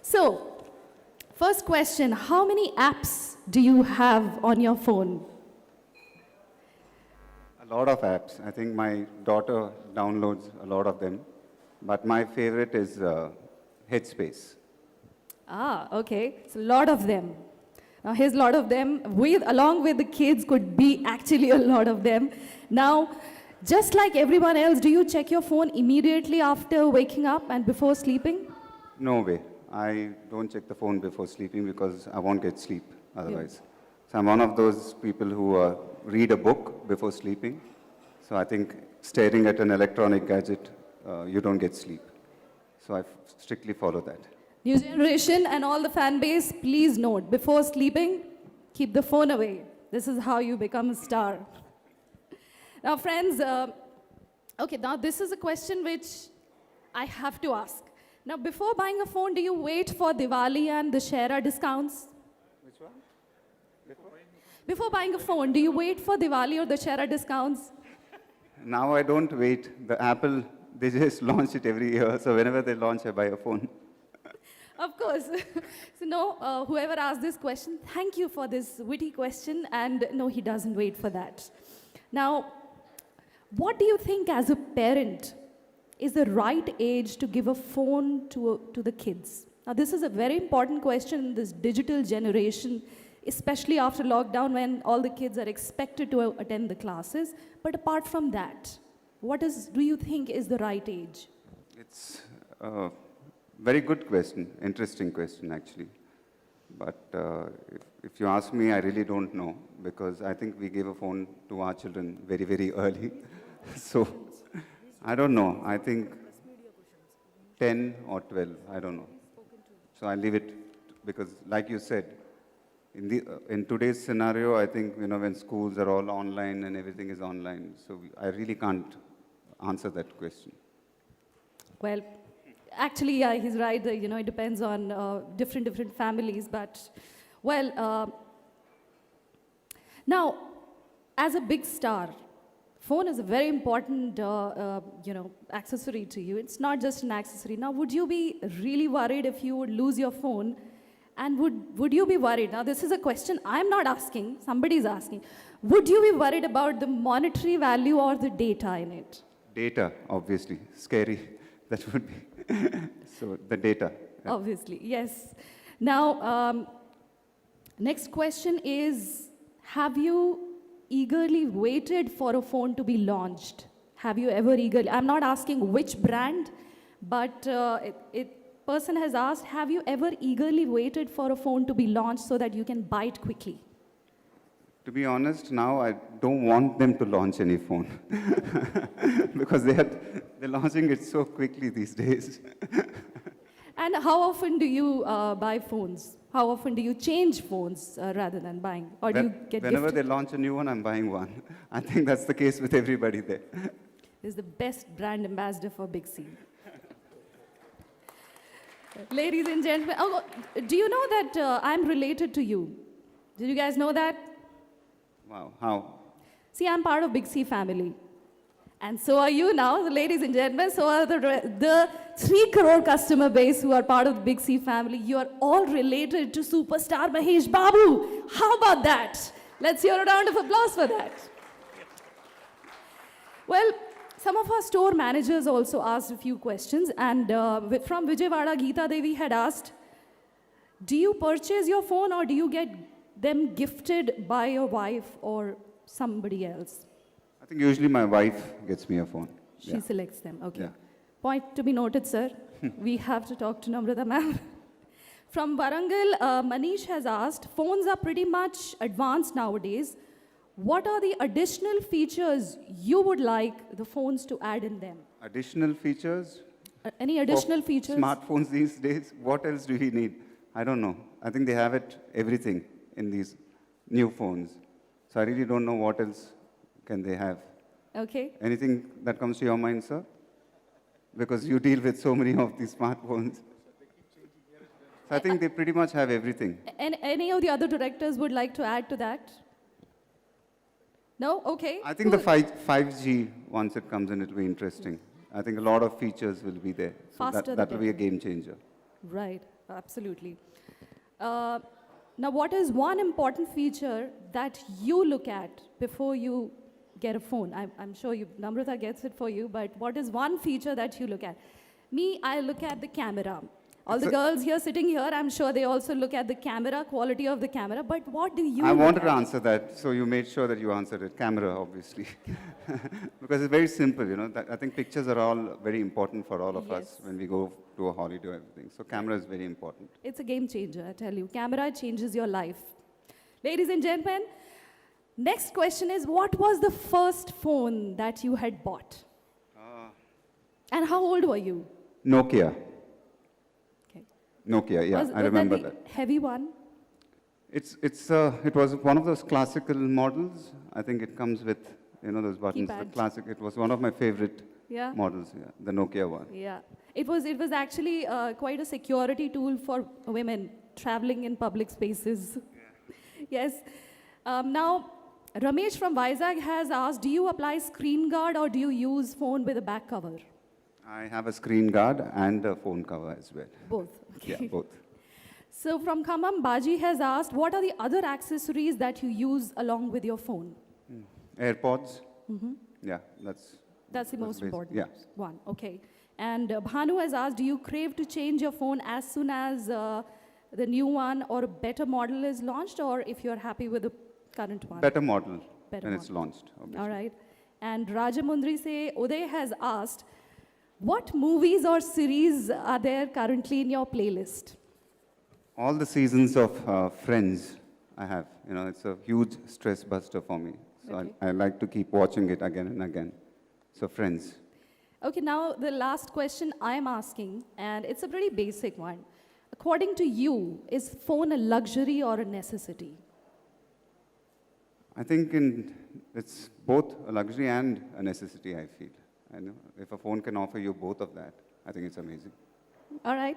So, first question, how many apps do you have on your phone? A lot of apps. I think my daughter downloads a lot of them. But my favorite is Headspace. Ah, okay. So, a lot of them. Now, here's a lot of them. Along with the kids, could be actually a lot of them. Now, just like everyone else, do you check your phone immediately after waking up and before sleeping? No way. I don't check the phone before sleeping because I won't get sleep otherwise. So I'm one of those people who read a book before sleeping. So I think staring at an electronic gadget, you don't get sleep. So I strictly follow that. New generation and all the fan base, please note, before sleeping, keep the phone away. This is how you become a star. Now, friends, okay, now this is a question which I have to ask. Now, before buying a phone, do you wait for Diwali and the Dussehra discounts? Which one? Before buying a phone, do you wait for Diwali or the Dussehra discounts? Now I don't wait. The Apple, they just launch it every year. So whenever they launch, I buy a phone. Of course. So no, whoever asked this question, thank you for this witty question. And no, he doesn't wait for that. Now, what do you think as a parent is the right age to give a phone to the kids? Now, this is a very important question in this digital generation, especially after lockdown when all the kids are expected to attend the classes. But apart from that, do you think is the right age? It's a very good question, interesting question actually. But if you ask me, I really don't know because I think we gave a phone to our children very, very early. So I don't know. I think 10 or 12, I don't know. So I leave it because like you said, in today's scenario, I think, when schools are all online and everything is online, so I really can't answer that question. Well, actually, yeah, he's right. It depends on different families. But, well, now, as a big star, phone is a very important, accessory to you. It's not just an accessory. Now, would you be really worried if you would lose your phone? And would you be worried? Now, this is a question I'm not asking. Somebody's asking. Would you be worried about the monetary value or the data in it? Data, obviously. Scary. That would be. So, the data. Yeah. Obviously, yes. Now, next question is, have you eagerly waited for a phone to be launched? Have you ever eagerly? I'm not asking which brand, but person has asked, have you ever eagerly waited for a phone to be launched so that you can buy it quickly? To be honest, now I don't want them to launch any phone because they're launching it so quickly these days. And how often do you buy phones? How often do you change phones rather than buying? Or do you get Whenever gifted? they launch a new one, I'm buying one. I think that's the case with everybody there. This is the best brand ambassador for Bigc. Ladies and gentlemen, do you know that I'm related to you? Did you guys know that? Wow, how? See, I'm part of Bigc family. And so are you now, ladies and gentlemen. So are the 3 crore customer base who are part of the Bigc family. You are all related to superstar Mahesh Babu. How about that? Let's hear a round of applause for that. Well, some of our store managers also asked a few questions. And from Vijayawada, Geeta Devi had asked, do you purchase your phone or do you get them gifted by your wife or somebody else? I think usually my wife gets me a phone. She selects them, okay. Yeah. Point to be noted, sir. We have to talk to Namrata ma'am. From Warangal, Manish has asked, phones are pretty much advanced nowadays. What are the additional features you would like the phones to add in them? Additional features? Any additional For features? Smartphones these days, what else do we need? I don't know. I think they have everything in these new phones. So I really don't know what else can they have. Okay. Anything that comes to your mind, sir? Because you deal with so many of these smartphones. So I think they pretty much have everything. And any of the other directors would like to add to that? No? Okay. I think the 5G, once it comes in, it will be interesting. I think a lot of features will be there. So Faster that the will be a better. game changer. Right. Absolutely. Uh, Now, what is one important feature that you look at before you get a phone? I'm sure Namrata gets it for you, but what is one feature that you look at? Me, I look at the camera. All the girls here sitting here, I'm sure they also look at the camera, quality of the camera, but what do you I look wanted to at? answer that, so you made sure that you answered it. Camera, obviously. Because it's very simple, you know. I think pictures are all very important for all of us Yes. when we go to a holiday or everything. So camera is very important. It's a game changer, I tell you. Camera changes your life. Ladies and gentlemen, next question is, what was the first phone that you had bought? And how old were you? Nokia. Okay. Nokia, yeah, Was I remember the that. heavy one? It was one of those classical models. I think it comes with, you know, those buttons. The Keypad. classic. It was one of my favorite Yeah. models. Yeah, the Nokia one. Yeah. It was actually quite a security tool for women traveling in public spaces. Yes. Now, Ramesh from Vizag has asked, do you apply screen guard or do you use phone with a back cover? I have a screen guard and a phone cover as well. Both. Okay. Yeah, both. So from Khammam, Baji has asked, what are the other accessories that you use along with your phone? AirPods. Yeah, That's the most basic. important Yeah. one. Okay. And Bhanu has asked, do you crave to change your phone as soon as the new one or a better model is launched, or if you're happy with the current one? Better model Better when it's model. launched. Obviously. All right. And Rajamundri say, Uday has asked, what movies or series are there currently in your playlist? All the seasons of Friends I have. You know, it's a huge stress buster for me. So Okay. I like to keep watching it again and again. So Friends. Okay, now the last question I'm asking, and it's a pretty basic one. According to you, is phone a luxury or a necessity? I think it's both a luxury and a necessity, I feel. I know if a phone can offer you both of that, I think it's amazing. All right.